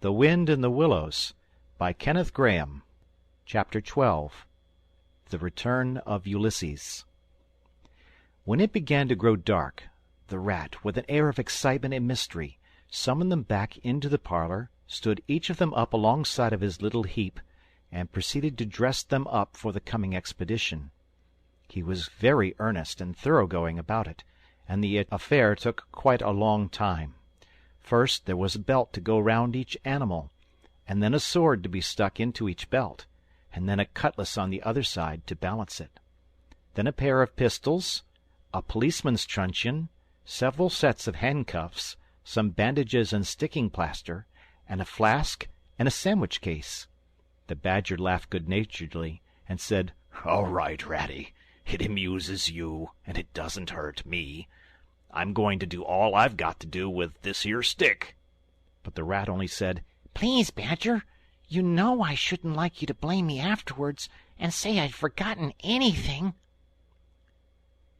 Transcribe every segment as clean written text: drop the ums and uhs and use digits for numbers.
The Wind in the Willows, by Kenneth Grahame. Chapter 12. The Return of Ulysses. When it began to grow dark, the rat, with an air of excitement and mystery, summoned them back into the parlor, stood each of them up alongside of his little heap, and proceeded to dress them up for the coming expedition. He was very earnest and thoroughgoing about it, and the affair took quite a long time. First there was a belt to go round each animal, and then a sword to be stuck into each belt, and then a cutlass on the other side to balance it. Then a pair of pistols, a policeman's truncheon, several sets of handcuffs, some bandages and sticking plaster, and a flask and a sandwich case. The Badger laughed good-naturedly, and said, "All right, Ratty. It amuses you, and it doesn't hurt me. I'm going to do all I've got to do with this here stick." But the rat only said, "Please, Badger, you know I shouldn't like you to blame me afterwards and say I'd forgotten anything."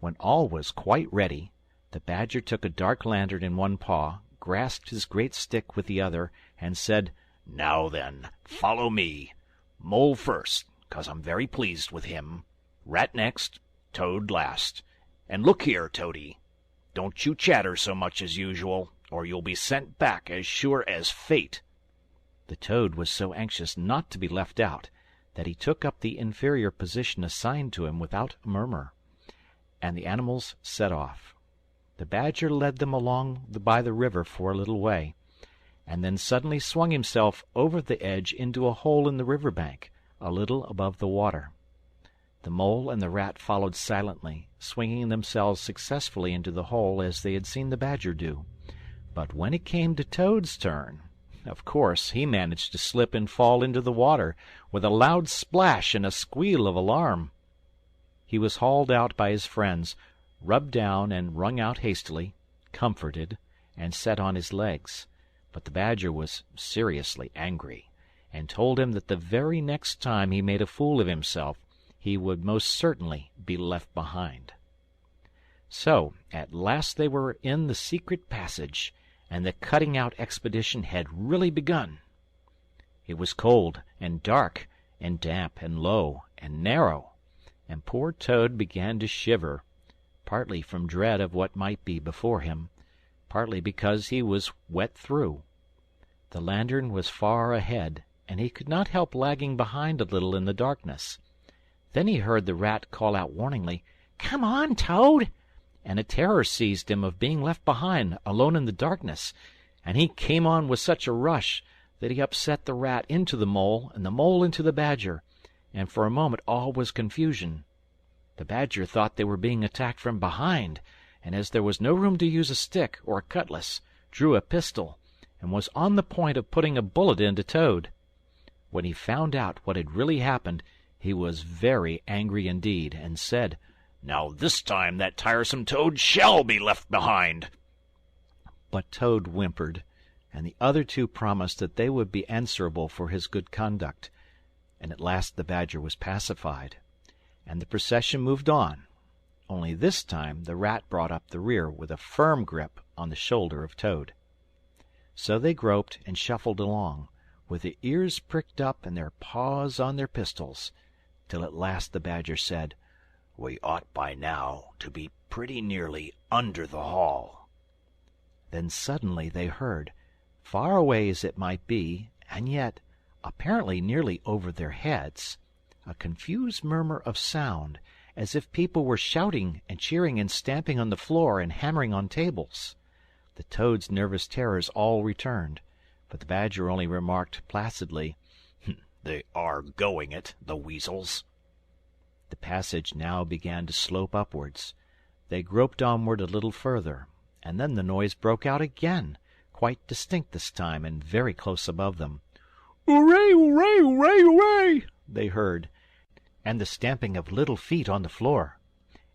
When all was quite ready, the Badger took a dark lantern in one paw, grasped his great stick with the other, and said, "Now then, follow me. Mole first, 'cause I'm very pleased with him. Rat next, Toad last. And look here, Toady, don't you chatter so much as usual, or you'll be sent back as sure as fate." The Toad was so anxious not to be left out that he took up the inferior position assigned to him without a murmur, and the animals set off. The Badger led them along by the river for a little way, and then suddenly swung himself over the edge into a hole in the river bank, a little above the water. The Mole and the Rat followed silently, swinging themselves successfully into the hole as they had seen the Badger do. But when it came to Toad's turn, of course he managed to slip and fall into the water, with a loud splash and a squeal of alarm. He was hauled out by his friends, rubbed down and wrung out hastily, comforted, and set on his legs. But the Badger was seriously angry, and told him that the very next time he made a fool of himself, he would most certainly be left behind. So at last they were in the secret passage, and the cutting-out expedition had really begun. It was cold and dark and damp and low and narrow, and poor Toad began to shiver, partly from dread of what might be before him, partly because he was wet through. The lantern was far ahead, and he could not help lagging behind a little in the darkness. Then he heard the Rat call out warningly, "Come on, Toad!" and a terror seized him of being left behind, alone in the darkness, and he came on with such a rush that he upset the Rat into the Mole, and the Mole into the Badger, and for a moment all was confusion. The Badger thought they were being attacked from behind, and as there was no room to use a stick or a cutlass, drew a pistol, and was on the point of putting a bullet into Toad. When he found out what had really happened, he was very angry indeed, and said, "Now this time that tiresome Toad shall be left behind." But Toad whimpered, and the other two promised that they would be answerable for his good conduct, and at last the Badger was pacified, and the procession moved on. Only this time the Rat brought up the rear with a firm grip on the shoulder of Toad. So they groped and shuffled along, with their ears pricked up and their paws on their pistols, till at last the Badger said, "We ought by now to be pretty nearly under the hall." Then suddenly they heard, far away as it might be, and yet apparently nearly over their heads, a confused murmur of sound, as if people were shouting and cheering and stamping on the floor and hammering on tables. The Toad's nervous terrors all returned, but the Badger only remarked placidly, "They are going it, the weasels." The passage now began to slope upwards. They groped onward a little further, and then the noise broke out again, quite distinct this time, and very close above them. "Hooray, hooray, hooray, hooray!" they heard, and the stamping of little feet on the floor,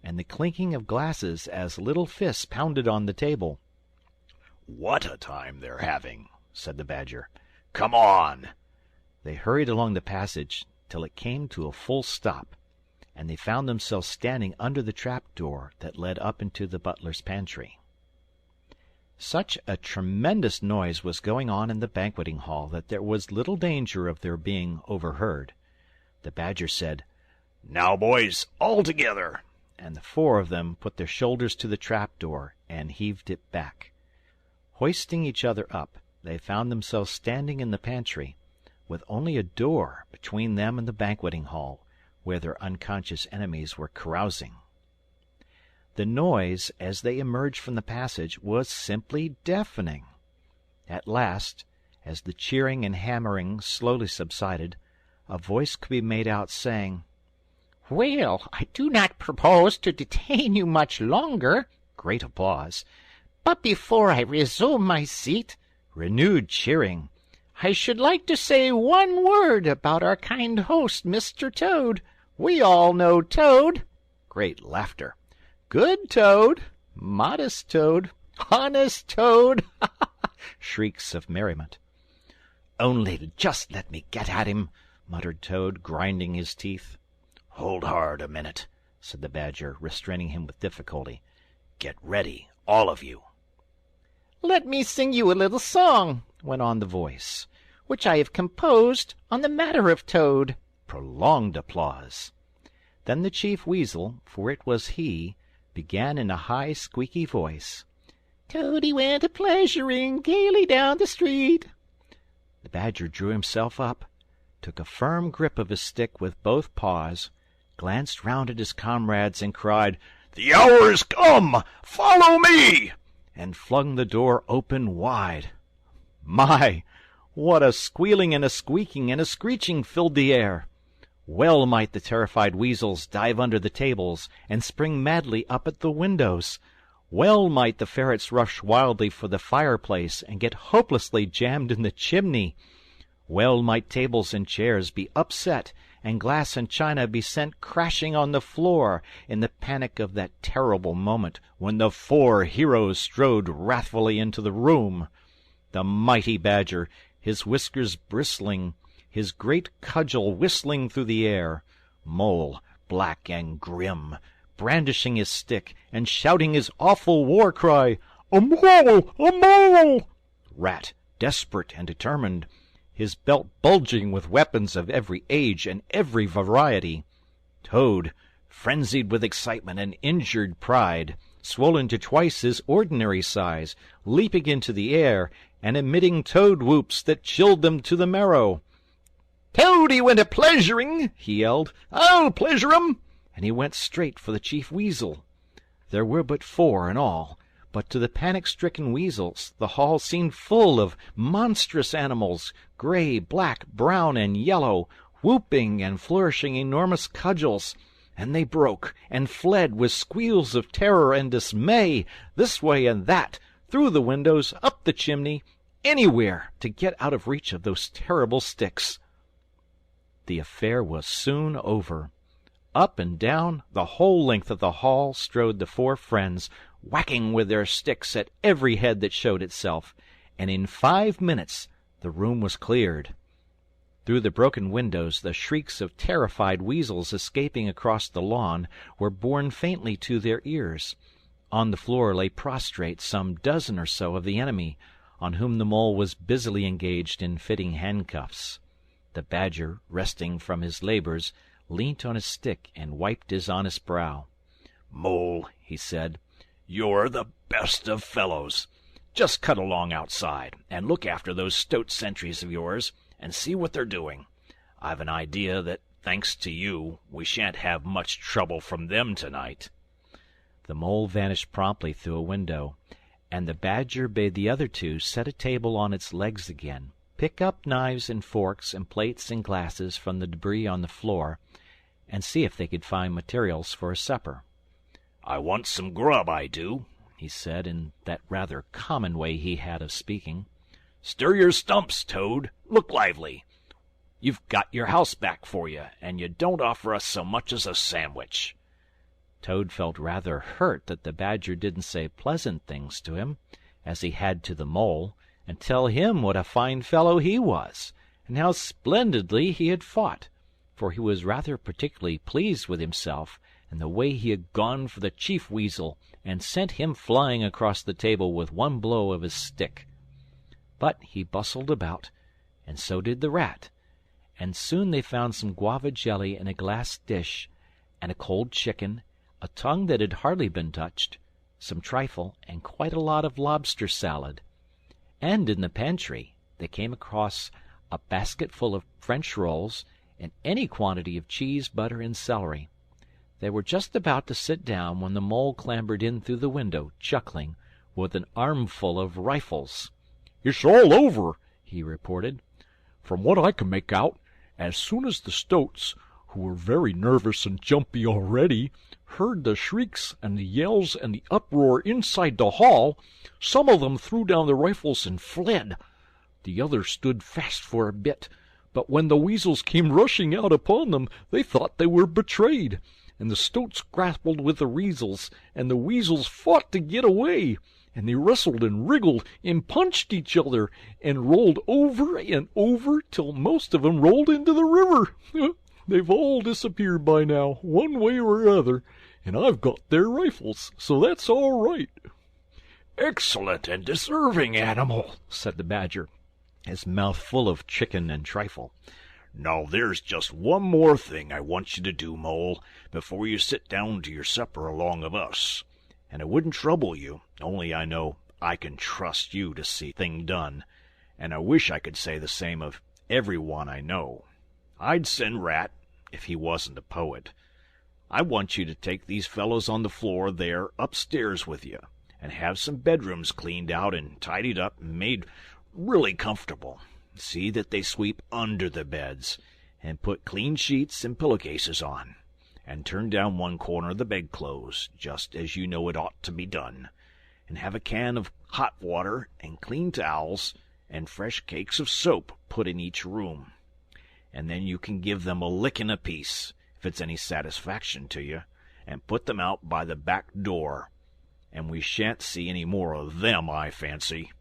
and the clinking of glasses as little fists pounded on the table. "What a time they're having!" said the Badger. "Come on!" They hurried along the passage till it came to a full stop, and they found themselves standing under the trap-door that led up into the butler's pantry. Such a tremendous noise was going on in the banqueting hall that there was little danger of their being overheard. The Badger said, "Now, boys, all together!" and the four of them put their shoulders to the trap-door and heaved it back. Hoisting each other up, they found themselves standing in the pantry, with only a door between them and the banqueting hall, where their unconscious enemies were carousing. The noise, as they emerged from the passage, was simply deafening. At last, as the cheering and hammering slowly subsided, a voice could be made out saying, "Well, I do not propose to detain you much longer." Great applause. "But before I resume my seat," Renewed cheering. "I should like to say one word about our kind host, Mr. Toad. We all know Toad." Great laughter. "Good Toad, modest Toad, honest Toad." Shrieks of merriment. "Only just let me get at him," muttered Toad, grinding his teeth. "Hold hard a minute," said the Badger, restraining him with difficulty. "Get ready, all of you." "Let me sing you a little song," went on the voice, "which I have composed on the matter of Toad." Prolonged applause. Then the Chief Weasel, for it was he, began in a high, squeaky voice. "Toady went a-pleasuring gaily down the street." The Badger drew himself up, took a firm grip of his stick with both paws, glanced round at his comrades, and cried, "The hour is come! Follow me!" and flung the door open wide. My! What a squealing and a squeaking and a screeching filled the air! Well might the terrified weasels dive under the tables and spring madly up at the windows. Well might the ferrets rush wildly for the fireplace and get hopelessly jammed in the chimney. Well might tables and chairs be upset and glass and china be sent crashing on the floor in the panic of that terrible moment when the four heroes strode wrathfully into the room. The mighty Badger, his whiskers bristling, his great cudgel whistling through the air; Mole, black and grim, brandishing his stick and shouting his awful war cry, "A mole! A mole!" Rat, desperate and determined, his belt bulging with weapons of every age and every variety; Toad, frenzied with excitement and injured pride, swollen to twice his ordinary size, leaping into the air and emitting toad whoops that chilled them to the marrow. "Toady went a-pleasuring!" he yelled. "I'll pleasure 'em!" And he went straight for the Chief Weasel. There were but four in all, but to the panic-stricken weasels the hall seemed full of monstrous animals, gray, black, brown, and yellow, whooping and flourishing enormous cudgels, and they broke and fled with squeals of terror and dismay, this way and that, through the windows, up the chimney, anywhere to get out of reach of those terrible sticks. The affair was soon over. Up and down the whole length of the hall strode the four friends, whacking with their sticks at every head that showed itself, and in 5 minutes the room was cleared. Through the broken windows the shrieks of terrified weasels escaping across the lawn were borne faintly to their ears. On the floor lay prostrate some dozen or so of the enemy, on whom the Mole was busily engaged in fitting handcuffs. The Badger, resting from his labors, leant on his stick and wiped his honest brow. "Mole," he said, "you're the best of fellows. Just cut along outside and look after those stoat sentries of yours and see what they're doing. I've an idea that, thanks to you, we shan't have much trouble from them tonight." The Mole vanished promptly through a window, and the Badger bade the other two set a table on its legs again, pick up knives and forks and plates and glasses from the debris on the floor, and see if they could find materials for a supper. "I want some grub, I do," he said, in that rather common way he had of speaking. "Stir your stumps, Toad. Look lively. You've got your house back for you, and you don't offer us so much as a sandwich." Toad felt rather hurt that the Badger didn't say pleasant things to him, as he had to the Mole, and tell him what a fine fellow he was, and how splendidly he had fought, for he was rather particularly pleased with himself and the way he had gone for the chief weasel and sent him flying across the table with one blow of his stick. But he bustled about, and so did the rat, and soon they found some guava jelly in a glass dish, and a cold chicken, a tongue that had hardly been touched, some trifle, and quite a lot of lobster salad. And in the pantry they came across a basket full of French rolls and any quantity of cheese, butter, and celery. They were just about to sit down when the mole clambered in through the window, chuckling, with an armful of rifles. "It's all over," he reported. "From what I can make out, as soon as the stoats, who were very nervous and jumpy already, heard the shrieks and the yells and the uproar inside the hall, some of them threw down their rifles and fled. The others stood fast for a bit, but when the weasels came rushing out upon them, they thought they were betrayed, and the stoats grappled with the weasels, and the weasels fought to get away, and they wrestled and wriggled and punched each other, and rolled over and over till most of 'em rolled into the river. They've all disappeared by now, one way or other, and I've got their rifles, so that's all right." "Excellent and deserving animal," said the Badger, his mouth full of chicken and trifle. "Now there's just one more thing I want you to do, Mole, before you sit down to your supper along of us. And it wouldn't trouble you, only I know I can trust you to see thing done, and I wish I could say the same of every one I know. I'd send Rat, if he wasn't a poet. I want you to take these fellows on the floor there upstairs with you, and have some bedrooms cleaned out and tidied up and made really comfortable. See that they sweep under the beds, and put clean sheets and pillowcases on, and turn down one corner of the bedclothes, just as you know it ought to be done, and have a can of hot water and clean towels and fresh cakes of soap put in each room. And then you can give them a licking apiece, if it's any satisfaction to you, and put them out by the back door, and we shan't see any more of them, I fancy.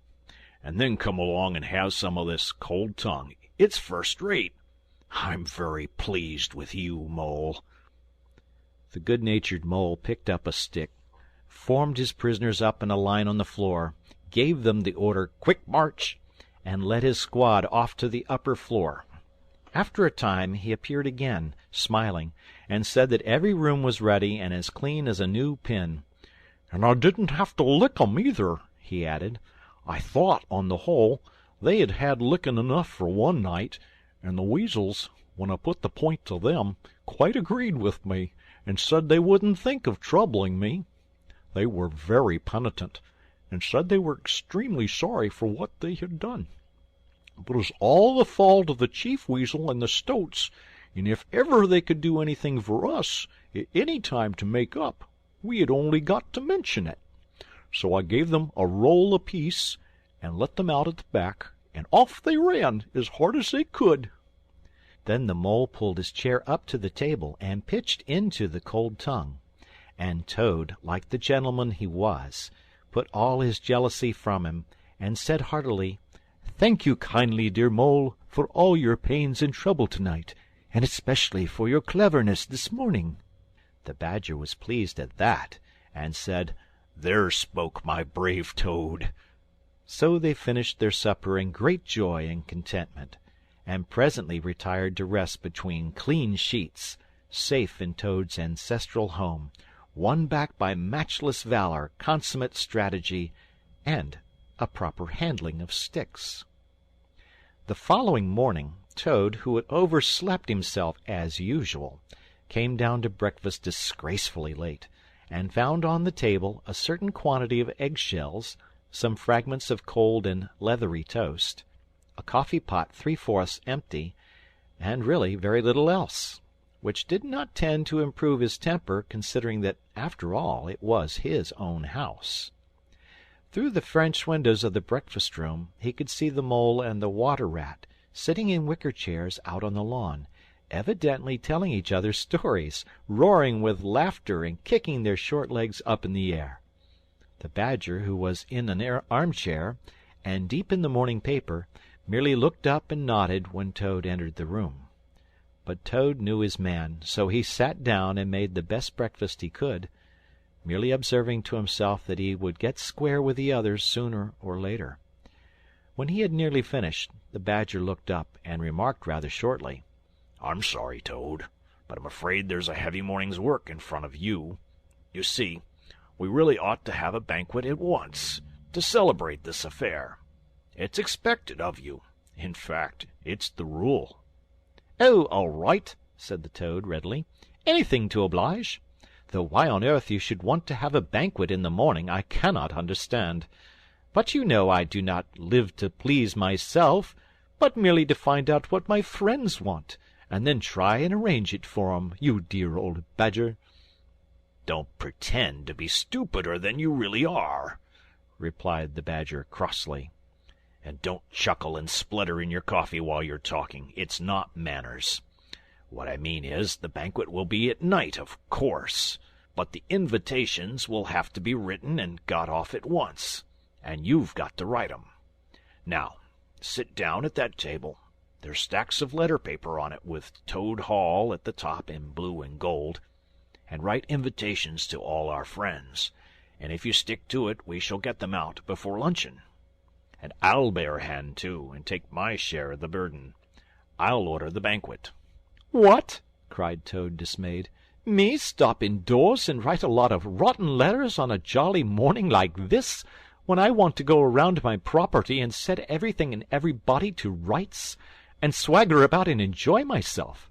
And then come along and have some of this cold tongue. It's first rate. I'm very pleased with you, Mole." The good-natured Mole picked up a stick, formed his prisoners up in a line on the floor, gave them the order, "Quick march!" and led his squad off to the upper floor. After a time he appeared again, smiling, and said that every room was ready and as clean as a new pin. "And I didn't have to lick 'em either," he added. "I thought, on the whole, they had had licking enough for one night, and the weasels, when I put the point to them, quite agreed with me, and said they wouldn't think of troubling me. They were very penitent, and said they were extremely sorry for what they had done. But it was all the fault of the chief weasel and the stoats, and if ever they could do anything for us at any time to make up, we had only got to mention it. So I gave them a roll apiece, and let them out at the back, and off they ran as hard as they could." Then the Mole pulled his chair up to the table and pitched into the cold tongue, and Toad, like the gentleman he was, put all his jealousy from him, and said heartily, "Thank you kindly, dear Mole, for all your pains and trouble tonight, and especially for your cleverness this morning." The Badger was pleased at that, and said, "There spoke my brave Toad." So they finished their supper in great joy and contentment, and presently retired to rest between clean sheets, safe in Toad's ancestral home, won back by matchless valor, consummate strategy, and a proper handling of sticks. The following morning, Toad, who had overslept himself as usual, came down to breakfast disgracefully late, and found on the table a certain quantity of egg-shells, some fragments of cold and leathery toast, a coffee-pot 3/4 empty, and really very little else, which did not tend to improve his temper, considering that, after all, it was his own house. Through the French windows of the breakfast-room he could see the Mole and the Water-Rat sitting in wicker chairs out on the lawn, evidently telling each other stories, roaring with laughter and kicking their short legs up in the air. The Badger, who was in an armchair and deep in the morning paper, merely looked up and nodded when Toad entered the room. But Toad knew his man, so he sat down and made the best breakfast he could, merely observing to himself that he would get square with the others sooner or later. When he had nearly finished, the Badger looked up and remarked rather shortly, "I'm sorry, Toad, but I'm afraid there's a heavy morning's work in front of you. You see, we really ought to have a banquet at once, to celebrate this affair. It's expected of you. In fact, it's the rule." "Oh, all right," said the Toad readily. "Anything to oblige. Though why on earth you should want to have a banquet in the morning I cannot understand. But you know I do not live to please myself, but merely to find out what my friends want, and then try and arrange it for 'em, you dear old Badger." "Don't pretend to be stupider than you really are," replied the Badger crossly. "And don't chuckle and splutter in your coffee while you're talking. It's not manners. What I mean is, the banquet will be at night, of course, but the invitations will have to be written and got off at once, and you've got to write 'em. Now, sit down at that table. There's stacks of letter paper on it with Toad Hall at the top in blue and gold, and write invitations to all our friends, and if you stick to it we shall get them out before luncheon. And I'll bear a hand, too, and take my share of the burden. I'll order the banquet." "What?" cried Toad, dismayed. "Me stop indoors and write a lot of rotten letters on a jolly morning like this, when I want to go around my property and set everything and everybody to rights, and swagger about and enjoy myself?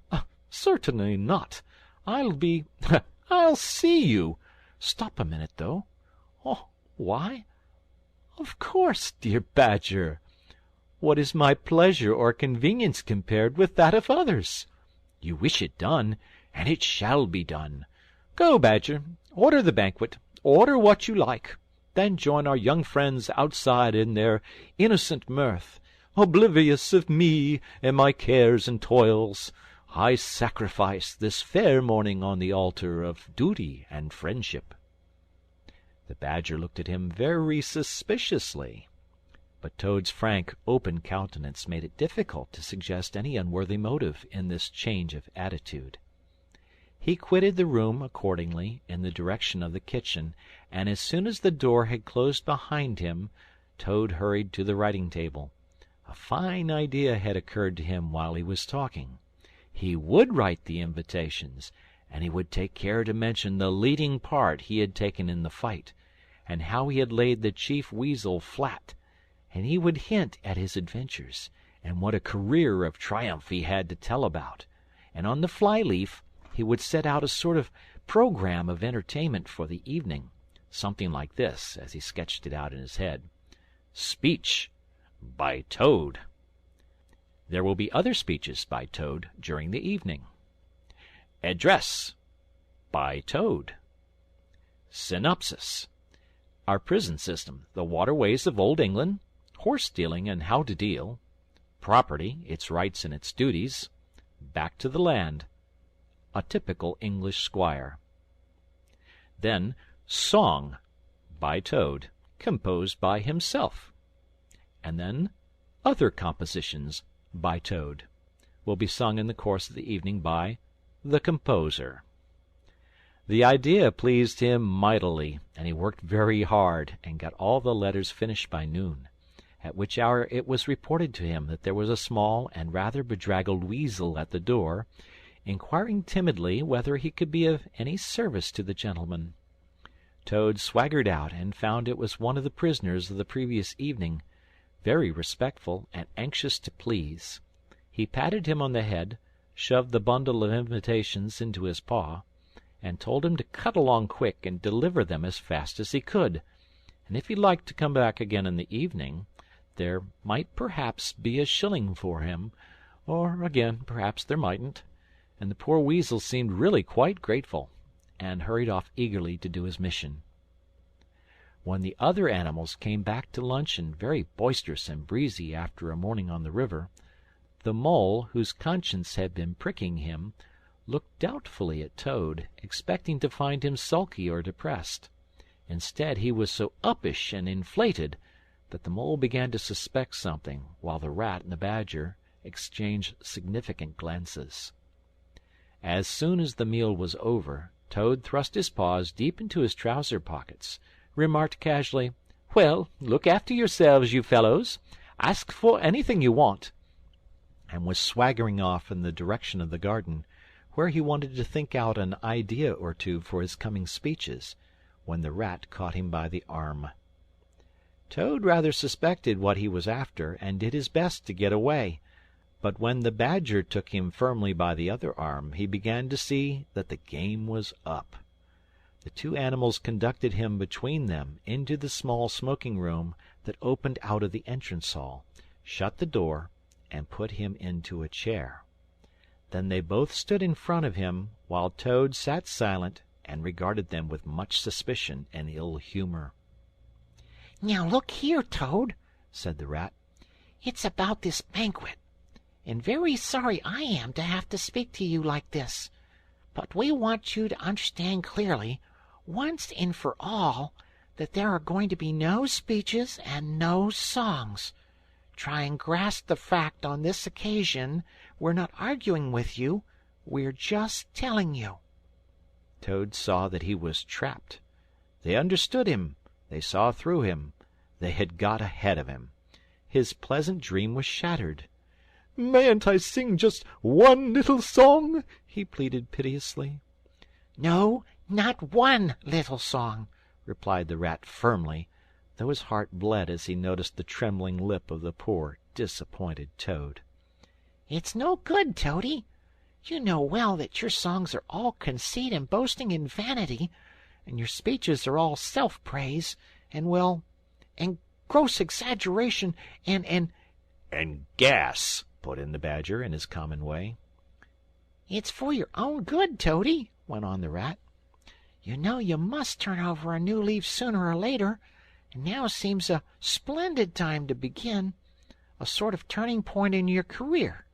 Certainly not. I'll see you. Stop a minute, though. Oh, why? Of course, dear Badger. What is my pleasure or convenience compared with that of others? You wish it done, and it shall be done. Go, Badger, order the banquet, order what you like. Then join our young friends outside in their innocent mirth. Oblivious of me and my cares and toils, I sacrifice this fair morning on the altar of duty and friendship." The Badger looked at him very suspiciously, but Toad's frank, open countenance made it difficult to suggest any unworthy motive in this change of attitude. He quitted the room accordingly in the direction of the kitchen, and as soon as the door had closed behind him, Toad hurried to the writing-table. A fine idea had occurred to him while he was talking. He would write the invitations, and he would take care to mention the leading part he had taken in the fight, and how he had laid the chief weasel flat, and he would hint at his adventures, and what a career of triumph he had to tell about, and on the fly-leaf he would set out a sort of program of entertainment for the evening, something like this, as he sketched it out in his head: "Speech by Toad. There will be other speeches by Toad during the evening. Address by Toad. Synopsis: Our prison system, the waterways of Old England, horse-stealing and how to deal, property, its rights and its duties, back to the land, a typical English squire. Then Song by Toad, composed by himself. And then other compositions by Toad will be sung in the course of the evening by the composer." The idea pleased him mightily, and he worked very hard and got all the letters finished by noon, at which hour it was reported to him that there was a small and rather bedraggled weasel at the door, inquiring timidly whether he could be of any service to the gentleman. Toad swaggered out and found it was one of the prisoners of the previous evening, very respectful and anxious to please. He patted him on the head, shoved the bundle of invitations into his paw, and told him to cut along quick and deliver them as fast as he could, and if he liked to come back again in the evening, there might perhaps be a shilling for him, or again perhaps there mightn't, and the poor weasel seemed really quite grateful, and hurried off eagerly to do his mission. When the other animals came back to luncheon, very boisterous and breezy after a morning on the river, the mole, whose conscience had been pricking him, looked doubtfully at Toad, expecting to find him sulky or depressed. Instead, he was so uppish and inflated that the mole began to suspect something, while the rat and the badger exchanged significant glances. As soon as the meal was over, Toad thrust his paws deep into his trouser pockets, remarked casually, "Well, look after yourselves, you fellows. Ask for anything you want," and was swaggering off in the direction of the garden, where he wanted to think out an idea or two for his coming speeches, when the Rat caught him by the arm. Toad rather suspected what he was after, and did his best to get away, but when the Badger took him firmly by the other arm, he began to see that the game was up. The two animals conducted him between them into the small smoking-room that opened out of the entrance hall, shut the door, and put him into a chair. Then they both stood in front of him, while Toad sat silent and regarded them with much suspicion and ill humor. "Now look here, Toad," said the Rat. "It's about this banquet, and very sorry I am to have to speak to you like this. But we want you to understand clearly, once and for all, that there are going to be no speeches and no songs. Try and grasp the fact on this occasion. We're not arguing with you. We're just telling you." Toad saw that he was trapped. They understood him. They saw through him. They had got ahead of him. His pleasant dream was shattered. "Mayn't I sing just one little song?" he pleaded piteously. "No, not one little song," replied the Rat firmly, though his heart bled as he noticed the trembling lip of the poor, disappointed Toad. "It's no good, Toady. You know well that your songs are all conceit and boasting and vanity, and your speeches are all self-praise, and, well, and gross exaggeration, and And gas," put in the Badger in his common way. "It's for your own good, Toady," went on the Rat. "You know you must turn over a new leaf sooner or later, and now seems a splendid time to begin, a sort of turning point in your career.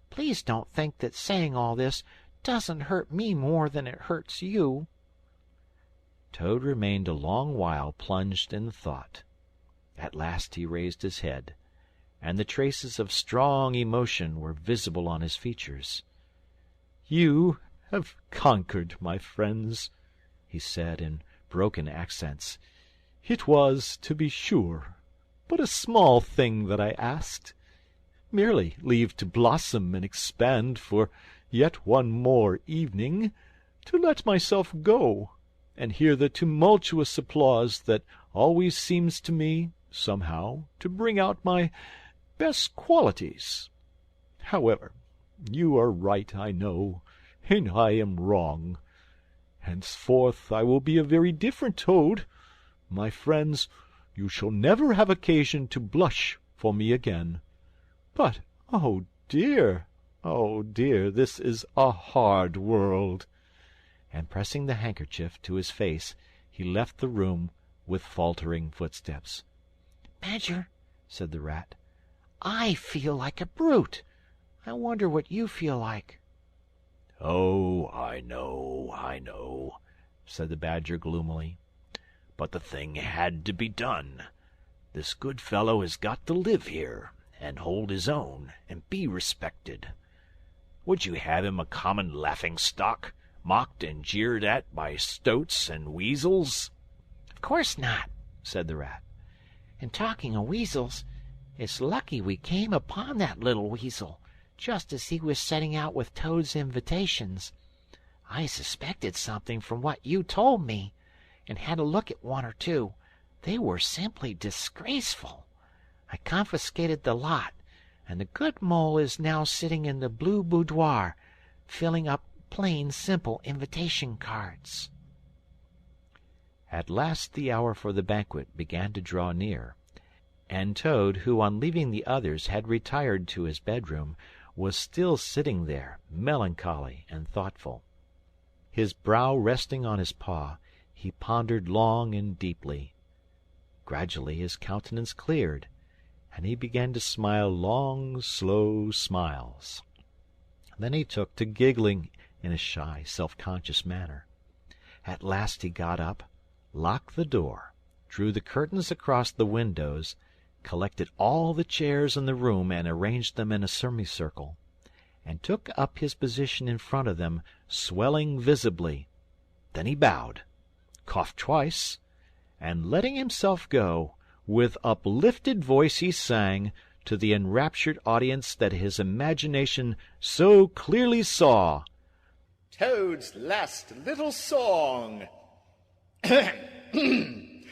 Please don't think that saying all this doesn't hurt me more than it hurts you." Toad remained a long while plunged in thought. At last he raised his head, and the traces of strong emotion were visible on his features. "You have conquered, my friends," he said in broken accents. "It was, to be sure, but a small thing that I asked. Merely leave to blossom and expand for yet one more evening, to let myself go, and hear the tumultuous applause that always seems to me, somehow, to bring out my best qualities. However, you are right, I know, and I am wrong. Henceforth I will be a very different Toad. My friends, you shall never have occasion to blush for me again. But, oh dear, this is a hard world." And pressing the handkerchief to his face, he left the room with faltering footsteps. "Badger," said the Rat, "I feel like a brute. I wonder what you feel like." "Oh, I know," said the Badger gloomily. "But the thing had to be done. This good fellow has got to live here, and hold his own, and be respected. Would you have him a common laughing-stock, mocked and jeered at by stoats and weasels?" "Of course not," said the Rat. "And talking of weasels, it's lucky we came upon that little weasel, just as he was setting out with Toad's invitations. I suspected something from what you told me, and had a look at one or two. They were simply disgraceful. I confiscated the lot, and the good mole is now sitting in the blue boudoir, filling up plain, simple invitation cards." At last the hour for the banquet began to draw near, and Toad, who on leaving the others had retired to his bedroom, was still sitting there, melancholy and thoughtful. His brow resting on his paw, he pondered long and deeply. Gradually his countenance cleared, and he began to smile long, slow smiles. Then he took to giggling in a shy, self-conscious manner. At last he got up, locked the door, drew the curtains across the windows, collected all the chairs in the room and arranged them in a semicircle, and took up his position in front of them, swelling visibly. Then he bowed, coughed twice, and letting himself go, with uplifted voice he sang, to the enraptured audience that his imagination so clearly saw, Toad's last little song. The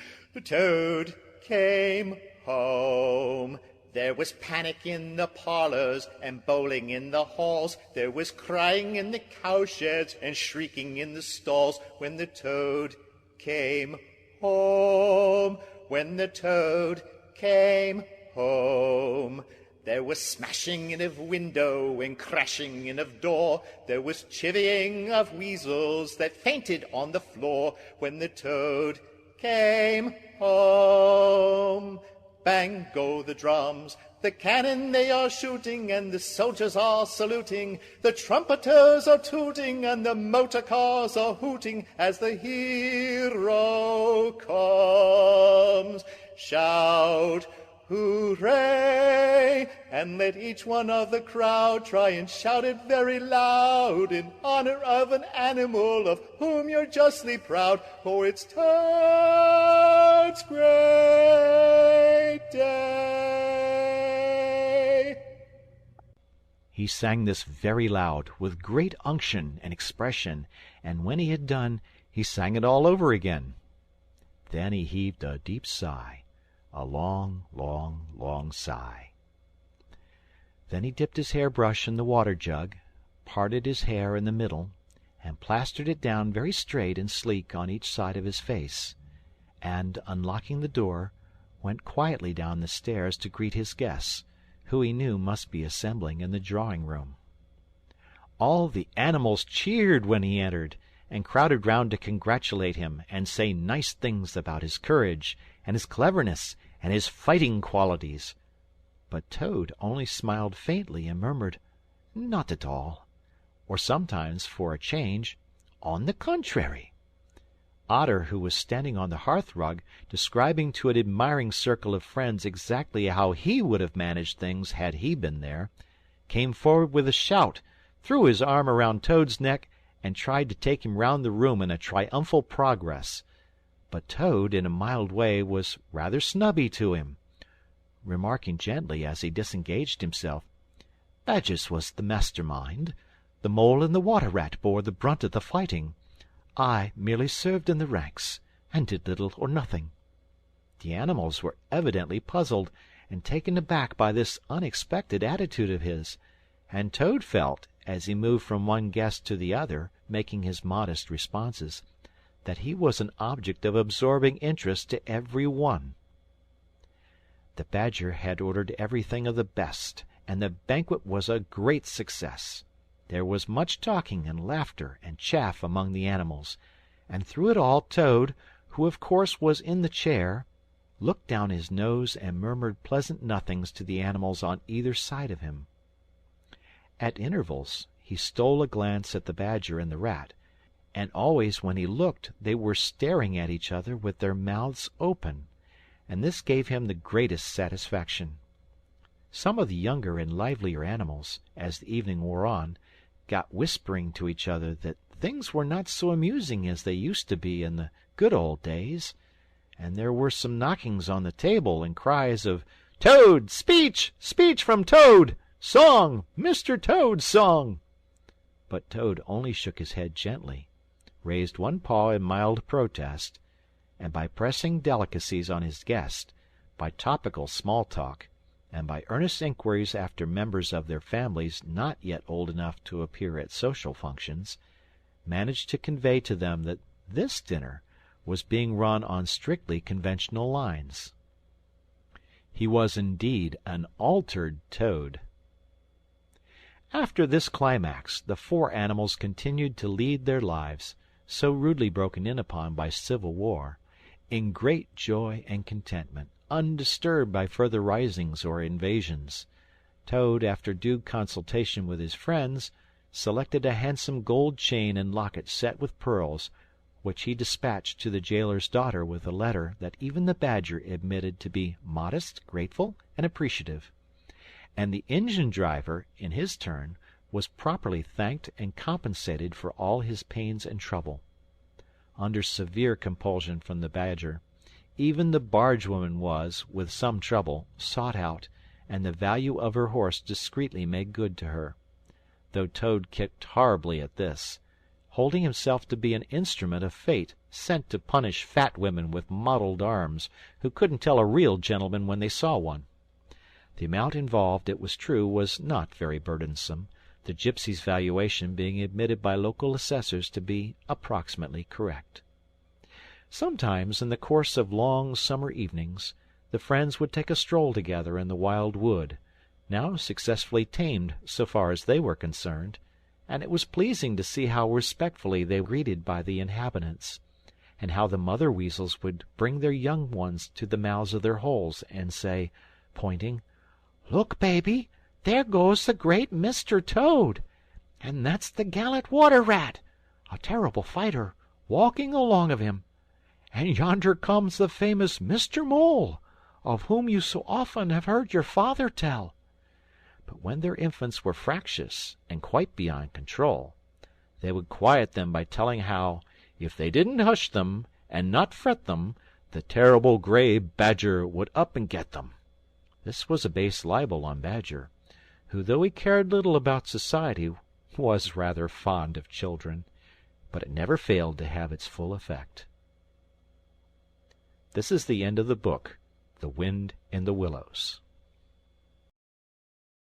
Toad came home. There was panic in the parlors and bowling in the halls. There was crying in the cowsheds and shrieking in the stalls when the Toad came home. When the Toad came home. There was smashing in of window and crashing in of door. There was chivying of weasels that fainted on the floor when the Toad came home. Bang go the drums, the cannon they are shooting, and the soldiers are saluting. The trumpeters are tooting, and the motor cars are hooting as the hero comes. Shout, hooray! And let each one of the crowd try and shout it very loud in honor of an animal of whom you're justly proud, for it's Toad's great day. He sang this very loud, with great unction and expression, and when he had done, he sang it all over again. Then he heaved a deep sigh, a long, long, long sigh. Then he dipped his hairbrush in the water jug, parted his hair in the middle, and plastered it down very straight and sleek on each side of his face, and, unlocking the door, went quietly down the stairs to greet his guests, who he knew must be assembling in the drawing-room. All the animals cheered when he entered, and crowded round to congratulate him and say nice things about his courage and his cleverness and his fighting qualities. But Toad only smiled faintly and murmured, "Not at all," or sometimes, for a change, "On the contrary." Otter, who was standing on the hearth-rug, describing to an admiring circle of friends exactly how he would have managed things had he been there, came forward with a shout, threw his arm around Toad's neck, and tried to take him round the room in a triumphal progress. But Toad, in a mild way, was rather snubby to him, remarking gently as he disengaged himself, "Badger's was the master-mind. The Mole and the Water-rat bore the brunt of the fighting. I merely served in the ranks, and did little or nothing." The animals were evidently puzzled and taken aback by this unexpected attitude of his, and Toad felt, as he moved from one guest to the other, making his modest responses, that he was an object of absorbing interest to every one. The Badger had ordered everything of the best, and the banquet was a great success. There was much talking and laughter and chaff among the animals, and through it all Toad, who of course was in the chair, looked down his nose and murmured pleasant nothings to the animals on either side of him. At intervals he stole a glance at the Badger and the Rat, and always when he looked they were staring at each other with their mouths open, and this gave him the greatest satisfaction. Some of the younger and livelier animals, as the evening wore on, got whispering to each other that things were not so amusing as they used to be in the good old days, and there were some knockings on the table and cries of "Toad! Speech! Speech from Toad! Song! Mr. Toad's song!" But Toad only shook his head gently, raised one paw in mild protest, and by pressing delicacies on his guest, by topical small talk, and by earnest inquiries after members of their families not yet old enough to appear at social functions, managed to convey to them that this dinner was being run on strictly conventional lines. He was indeed an altered Toad. After this climax, the four animals continued to lead their lives, so rudely broken in upon by civil war, in great joy and contentment, undisturbed by further risings or invasions. Toad, after due consultation with his friends, selected a handsome gold chain and locket set with pearls, which he dispatched to the jailer's daughter with a letter that even the Badger admitted to be modest, grateful, and appreciative. And the engine-driver, in his turn, was properly thanked and compensated for all his pains and trouble. Under severe compulsion from the Badger, even the bargewoman was, with some trouble, sought out, and the value of her horse discreetly made good to her, though Toad kicked horribly at this, holding himself to be an instrument of fate sent to punish fat women with mottled arms who couldn't tell a real gentleman when they saw one. The amount involved, it was true, was not very burdensome, the gypsy's valuation being admitted by local assessors to be approximately correct. Sometimes, in the course of long summer evenings, the friends would take a stroll together in the wild wood, now successfully tamed so far as they were concerned, and it was pleasing to see how respectfully they were greeted by the inhabitants, and how the mother weasels would bring their young ones to the mouths of their holes and say, pointing, "Look, baby, there goes the great Mr. Toad, and that's the gallant water rat, a terrible fighter, walking along of him, and yonder comes the famous Mr. Mole, of whom you so often have heard your father tell." But when their infants were fractious and quite beyond control, they would quiet them by telling how, if they didn't hush them and not fret them, the terrible grey Badger would up and get them. This was a base libel on Badger, who, though he cared little about society, was rather fond of children, but it never failed to have its full effect. This is the end of the book, The Wind in the Willows.